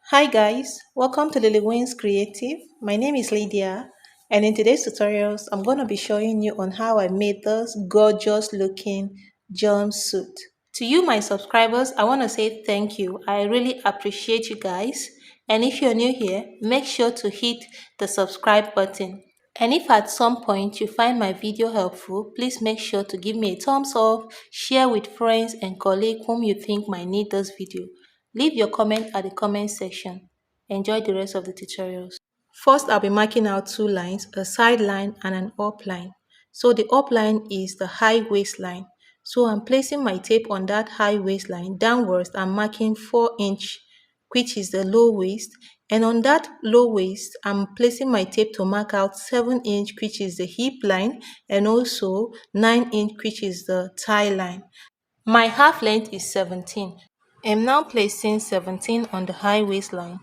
Hi guys, welcome to Lily Wayne's Creative. My name is Lydia, and in today's tutorials, I'm going to be showing you on how I made this gorgeous looking jumpsuit. To you, my subscribers, I want to say thank you. I really appreciate you guys. And if you're new here, make sure to hit the subscribe button. And if at some point you find my video helpful, please make sure to give me a thumbs up, share with friends and colleagues whom you think might need this video. Leave your comment at the comment section. Enjoy the rest of the tutorials. First, I'll be marking out two lines, a side line and an up line. So the up line is the high waistline. So I'm placing my tape on that high waistline. Downwards, I'm marking 4 inch, which is the low waist. And on that low waist, I'm placing my tape to mark out 7 inch, which is the hip line, and also 9 inch, which is the thigh line. My half length is 17. I'm now placing 17 on the high waistline.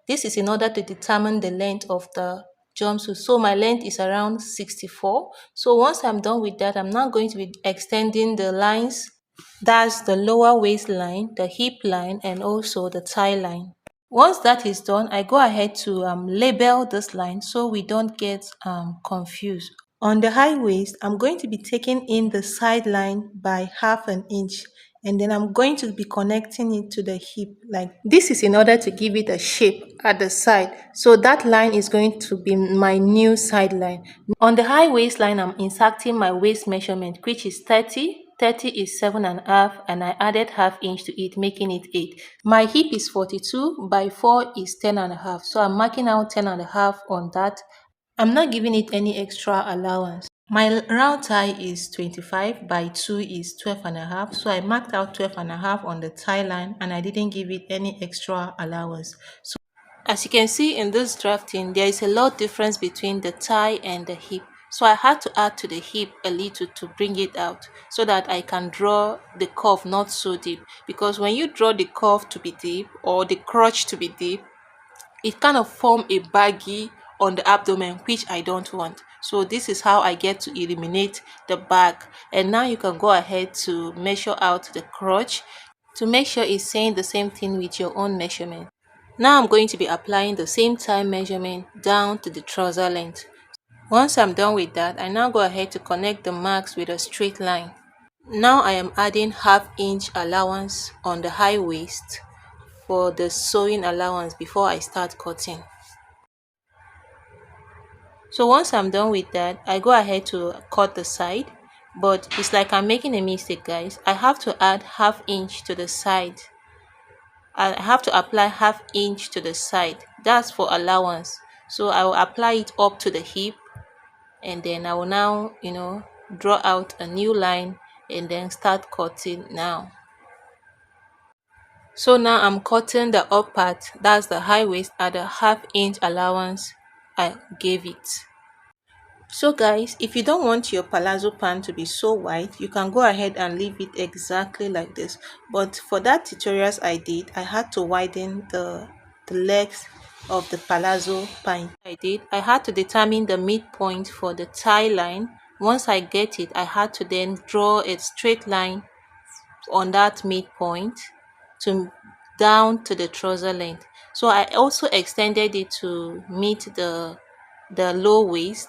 This is in order to determine the length of the jumpsuit. So my length is around 64. So once I'm done with that, I'm now going to be extending the lines. That's the lower waistline, the hip line, and also the thigh line. Once that is done, I go ahead to label this line so we don't get confused. On the high waist, I'm going to be taking in the side line by half an inch, and then I'm going to be connecting it to the hip. Like this is in order to give it a shape at the side. So that line is going to be my new side line. On the high waistline, I'm inserting my waist measurement, which is 30. 30 is 7.5, and I added half inch to it, making it 8. My hip is 42 by 4 is 10.5. So I'm marking out 10.5 on that. I'm not giving it any extra allowance. My round thigh is 25 by 2 is 12.5. So I marked out 12.5 on the thigh line and I didn't give it any extra allowance. So as you can see in this drafting, there is a lot difference between the thigh and the hip. So I had to add to the hip a little to bring it out so that I can draw the curve not so deep. Because when you draw the curve to be deep or the crotch to be deep, it kind of form a baggy on the abdomen, which I don't want. So this is how I get to eliminate the bag. And now you can go ahead to measure out the crotch to make sure it's saying the same thing with your own measurement. Now I'm going to be applying the same time measurement down to the trouser length. Once I'm done with that, I now go ahead to connect the marks with a straight line. Now I am adding half inch allowance on the high waist for the sewing allowance before I start cutting. So once I'm done with that, I go ahead to cut the side, but it's like I'm making a mistake, guys. I have to add half inch to the side. I have to apply half inch to the side. That's for allowance. So I will apply it up to the hip, and then I will now, draw out a new line and then start cutting now. So now I'm cutting the up part, that's the high waist, at the half inch allowance I gave it. So guys, if you don't want your palazzo pant to be so wide, you can go ahead and leave it exactly like this. But for that tutorials I did, I had to widen the legs of the palazzo pant. I had to determine the midpoint for the tie line. Once I get it, I had to then draw a straight line on that midpoint to down to the trouser length. So I also extended it to meet the low waist,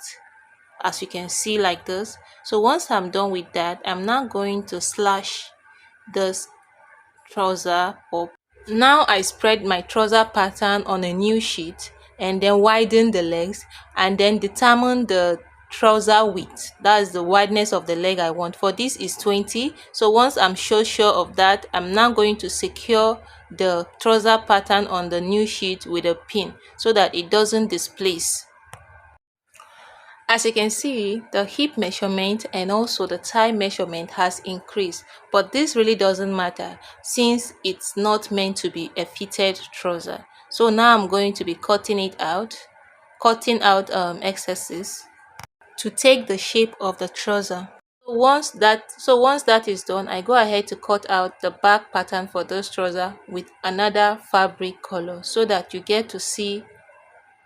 as you can see like this. So once I'm done with that, I'm now going to slash this trouser up. Now I spread my trouser pattern on a new sheet and then widen the legs and then determine the trouser width. That's the wideness of the leg I want. For this is 20. So once I'm sure of that, I'm now going to secure the trouser pattern on the new sheet with a pin so that it doesn't displace. As you can see, the hip measurement and also the thigh measurement has increased, but this really doesn't matter since it's not meant to be a fitted trouser. So now I'm going to be cutting out excesses to take the shape of the trouser. Once that is done, I go ahead to cut out the back pattern for this trouser with another fabric color so that you get to see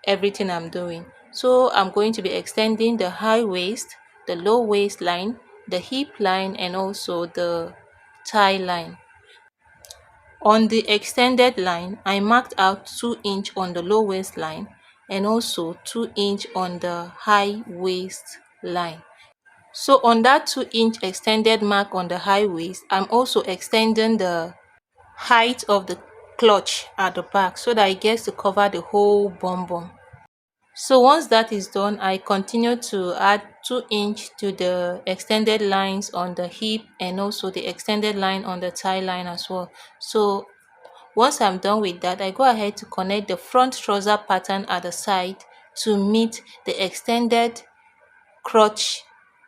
everything I'm doing. So I'm going to be extending the high waist, the low waistline, the hip line, and also the thigh line. On the extended line, I marked out 2 inch on the low waistline and also 2 inch on the high waist line. So on that 2 inch extended mark on the high waist, I'm also extending the height of the clutch at the back so that it gets to cover the whole bum bum. So once that is done, I continue to add 2 inch to the extended lines on the hip and also the extended line on the thigh line as well. So once I'm done with that, I go ahead to connect the front trouser pattern at the side to meet the extended crotch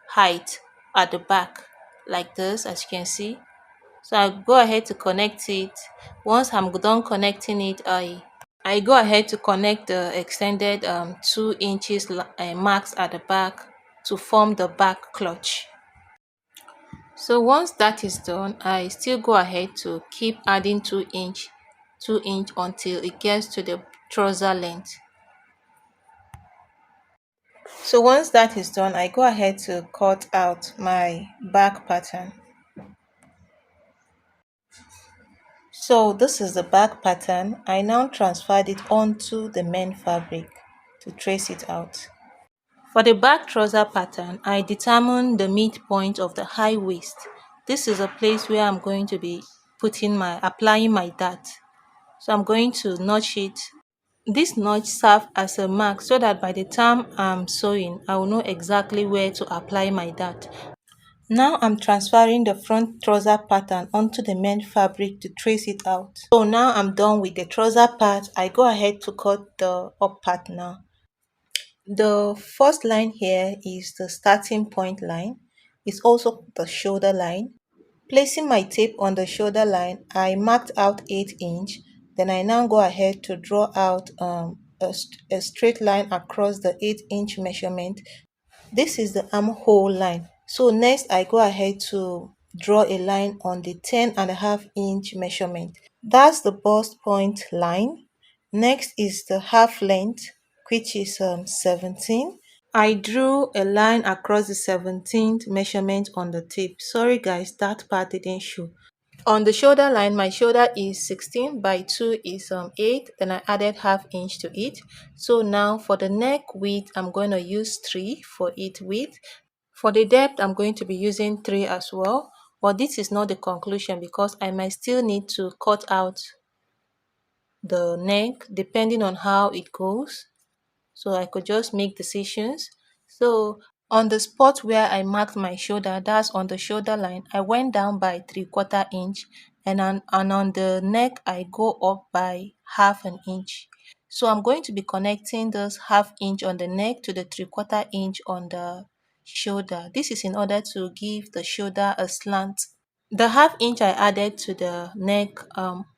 height at the back, like this, as you can see. So I go ahead to connect it. Once I'm done connecting it, I go ahead to connect the extended 2 inches marks at the back to form the back clutch. So once that is done, I still go ahead to keep adding 2 inch until it gets to the trouser length. So once that is done, I go ahead to cut out my back pattern. So this is the back pattern. I now transferred it onto the main fabric to trace it out. For the back trouser pattern, I determined the midpoint of the high waist. This is a place where I'm going to be applying my dart. So I'm going to notch it. This notch serves as a mark so that by the time I'm sewing, I will know exactly where to apply my dart. Now I'm transferring the front trouser pattern onto the main fabric to trace it out. So now I'm done with the trouser part. I go ahead to cut the up part now. The first line here is the starting point line. It's also the shoulder line. Placing my tape on the shoulder line, I marked out 8 inch. Then I now go ahead to draw out a straight line across the 8 inch measurement. This is the armhole line. So next I go ahead to draw a line on the 10.5 inch measurement. That's the bust point line. Next is the half length, which is 17. I drew a line across the 17th measurement on the tape. Sorry guys, that part didn't show. On the shoulder line, my shoulder is 16 by 2 is 8. Then I added half inch to it. So now for the neck width, I'm going to use 3 for it width. For the depth, I'm going to be using 3 as well. But this is not the conclusion because I might still need to cut out the neck depending on how it goes. So I could just make decisions. So on the spot where I marked my shoulder, that's on the shoulder line, I went down by 3/4 inch, and on the neck I go up by half an inch. So I'm going to be connecting this half inch on the neck to the 3/4 inch on the shoulder. This is in order to give the shoulder a slant. The half inch I added to the neck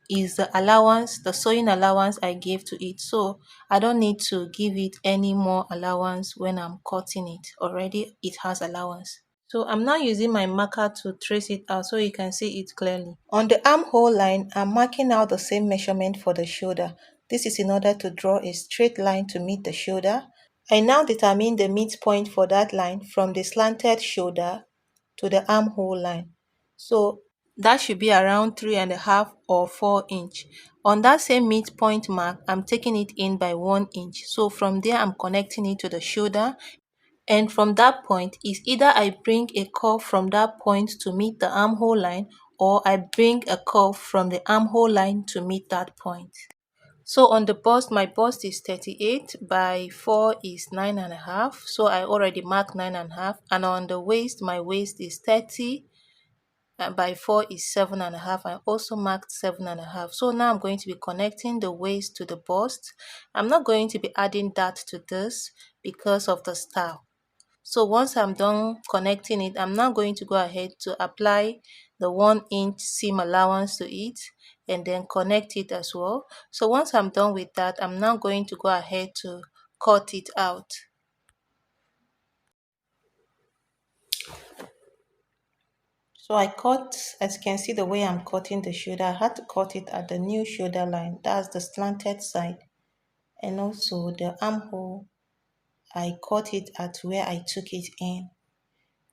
is the allowance, the sewing allowance I gave to it. So I don't need to give it any more allowance when I'm cutting it. Already it has allowance. So I'm now using my marker to trace it out so you can see it clearly. On the armhole line, I'm marking out the same measurement for the shoulder. This is in order to draw a straight line to meet the shoulder. I now determine the midpoint for that line from the slanted shoulder to the armhole line. So that should be around 3.5 or 4 inch. On that same midpoint mark, I'm taking it in by 1 inch. So from there, I'm connecting it to the shoulder. And from that point, is either I bring a curve from that point to meet the armhole line, or I bring a curve from the armhole line to meet that point. So on the bust, my bust is 38 by 4 is 9.5. So I already marked 9.5. And on the waist, my waist is 30 by 4 is 7.5. I also marked 7.5. So now I'm going to be connecting the waist to the bust. I'm not going to be adding that to this because of the style. So once I'm done connecting it, I'm now going to go ahead to apply the 1 inch seam allowance to it and then connect it as well. So once I'm done with that, I'm now going to go ahead to cut it out. So I cut, as you can see the way I'm cutting the shoulder, I had to cut it at the new shoulder line. That's the slanted side. And also the armhole, I cut it at where I took it in.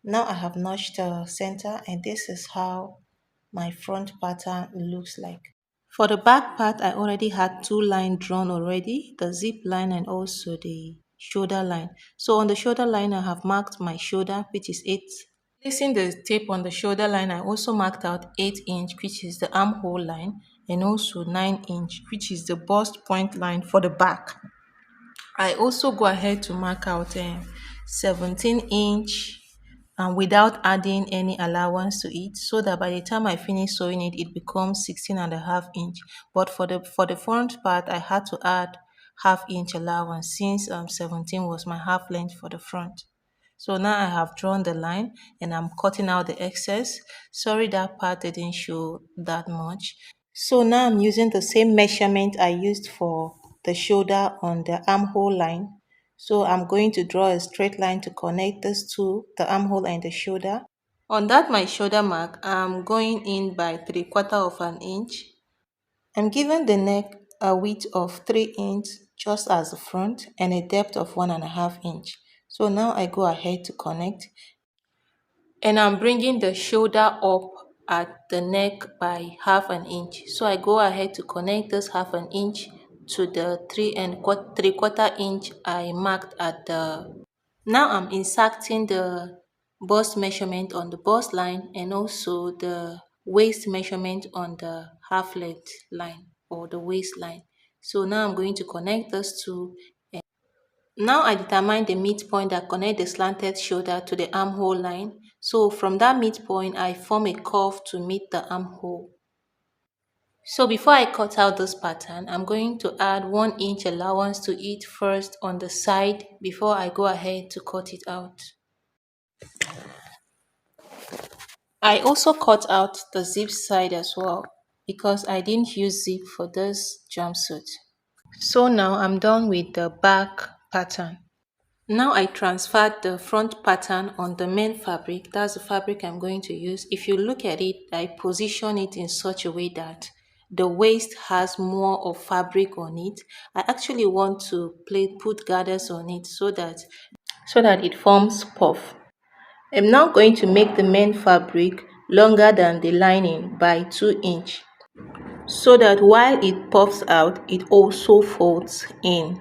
Now I have notched the center, and this is how my front pattern looks like. For the back part, I already had two lines drawn already, the zip line and also the shoulder line. So on the shoulder line, I have marked my shoulder, which is 8. Placing the tape on the shoulder line, I also marked out 8 inch, which is the armhole line, and also 9 inch, which is the bust point line for the back. I also go ahead to mark out 17 inch and without adding any allowance to it, so that by the time I finish sewing it, it becomes 16.5 inch. But for the front part, I had to add half-inch allowance since 17 was my half length for the front. So now I have drawn the line and I'm cutting out the excess. Sorry that part didn't show that much. So now I'm using the same measurement I used for the shoulder on the armhole line. So I'm going to draw a straight line to connect these two, the armhole and the shoulder. On that my shoulder mark, I'm going in by 3/4 of an inch. I'm giving the neck a width of 3 inch just as the front and a depth of 1.5 inch. So now I go ahead to connect and I'm bringing the shoulder up at the neck by half an inch. So I go ahead to connect this half an inch to the 3 3/4 inch I marked at the. Now I'm inserting the bust measurement on the bust line and also the waist measurement on the half length line or the waistline. So now I'm going to connect those two. Now I determine the midpoint that connects the slanted shoulder to the armhole line. So from that midpoint, I form a curve to meet the armhole. So before I cut out this pattern, I'm going to add 1 inch allowance to it first on the side before I go ahead to cut it out. I also cut out the zip side as well because I didn't use zip for this jumpsuit. So now I'm done with the back pattern. Now I transferred the front pattern on the main fabric. That's the fabric I'm going to use. If you look at it, I position it in such a way that the waist has more of fabric on it. I actually want to put gathers on it so that it forms puff. I'm now going to make the main fabric longer than the lining by 2 inch so that while it puffs out, it also folds in.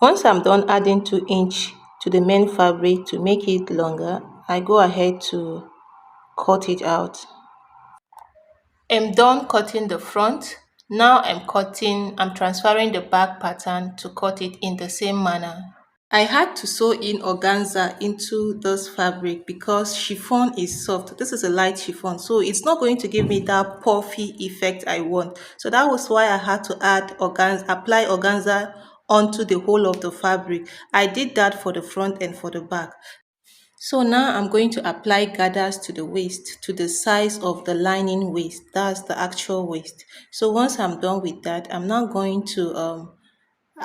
Once I'm done adding 2 inch to the main fabric to make it longer, I go ahead to cut it out. I'm done cutting the front. Now I'm transferring the back pattern to cut it in the same manner. I had to sew in organza into this fabric because chiffon is soft. This is a light chiffon, so it's not going to give me that puffy effect I want. So that was why I had to apply organza onto the whole of the fabric. I did that for the front and for the back. So now I'm going to apply gathers to the waist, to the size of the lining waist. That's the actual waist. So once I'm done with that, I'm now going to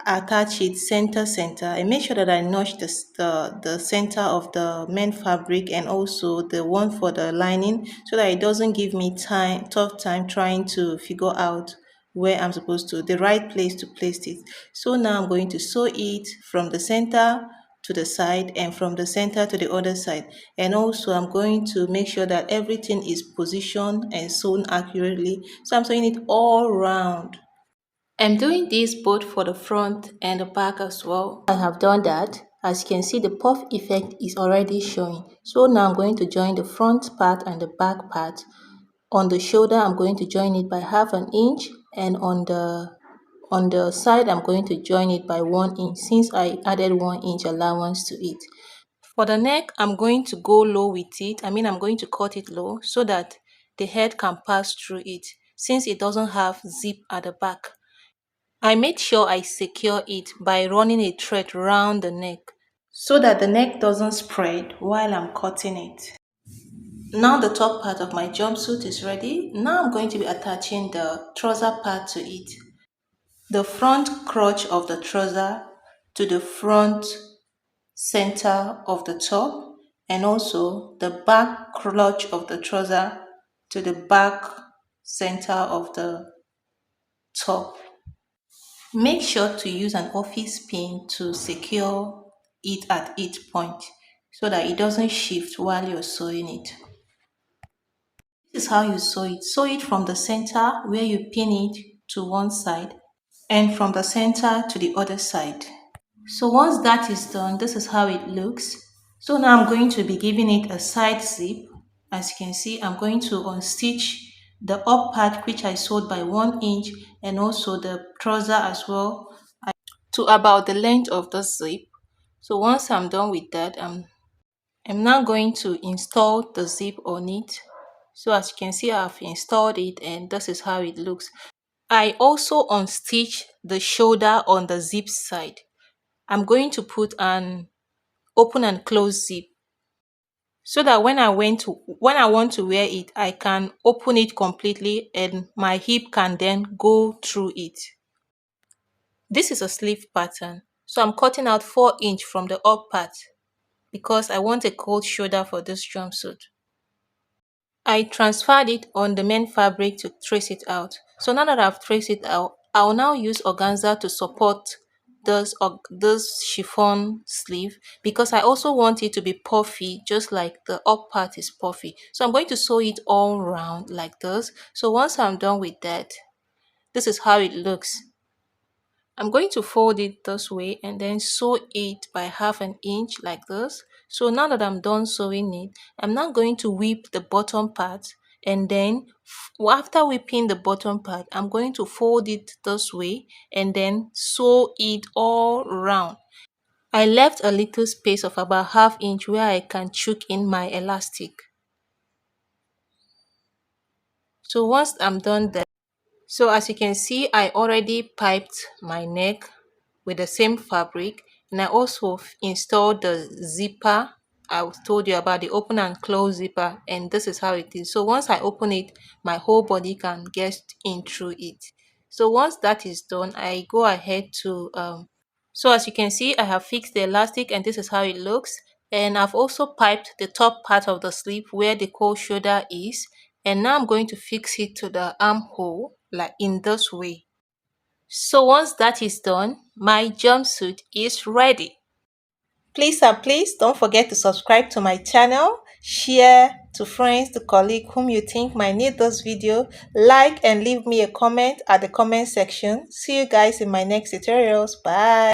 attach it center. I make sure that I notch the center of the main fabric and also the one for the lining so that it doesn't give me tough time trying to figure out where I'm supposed to, the right place to place it. So now I'm going to sew it from the center to the side and from the center to the other side, and also I'm going to make sure that everything is positioned and sewn accurately, so I'm sewing it all around. I'm doing this both for the front and the back as well. I have done that. As you can see, the puff effect is already showing. So now I'm going to join the front part and the back part. On the shoulder, I'm going to join it by half an inch, and on the side, I'm going to join it by 1 inch since I added 1 inch allowance to it. For the neck, I'm going to go low with it. I'm going to cut it low so that the head can pass through it since it doesn't have zip at the back. I made sure I secure it by running a thread round the neck so that the neck doesn't spread while I'm cutting it. Now the top part of my jumpsuit is ready. Now I'm going to be attaching the trouser part to it. The front crotch of the trouser to the front center of the top, and also the back crotch of the trouser to the back center of the top. Make sure to use an office pin to secure it at each point so that it doesn't shift while you're sewing it. This is how you sew it. Sew it from the center where you pin it to one side and from the center to the other side. So once that is done, this is how it looks. So now I'm going to be giving it a side zip. As you can see, I'm going to unstitch the up part which I sewed by 1 inch and also the trouser as well to about the length of the zip. So once I'm done with that, I'm now going to install the zip on it. So as you can see, I've installed it and this is how it looks. I also unstitch the shoulder on the zip side. I'm going to put an open and close zip so that when I want to wear it, I can open it completely and my hip can then go through it. This is a sleeve pattern. So I'm cutting out 4 inch from the up part because I want a cold shoulder for this jumpsuit. I transferred it on the main fabric to trace it out. So now that I've traced it out, I'll now use organza to support this chiffon sleeve because I also want it to be puffy just like the up part is puffy. So I'm going to sew it all around like this. So once I'm done with that, this is how it looks. I'm going to fold it this way and then sew it by 1/2 inch like this. So now that I'm done sewing it, I'm now going to whip the bottom part and then after whipping the bottom part, I'm going to fold it this way and then sew it all around. I left a little space of about 1/2 inch where I can chook in my elastic. So once I'm done that, so as you can see, I already piped my neck with the same fabric and I also installed the zipper. I told you about the open and close zipper and this is how it is. So once I open it, my whole body can get in through it. So once that is done, I go ahead to so as you can see, I have fixed the elastic and this is how it looks. And I've also piped the top part of the sleeve where the cold shoulder is. And now I'm going to fix it to the armhole like in this way. So once that is done, my jumpsuit is ready. Please don't forget to subscribe to my channel, share to friends, to colleagues whom you think might need this video, like and leave me a comment at the comment section. See you guys in my next tutorials. Bye.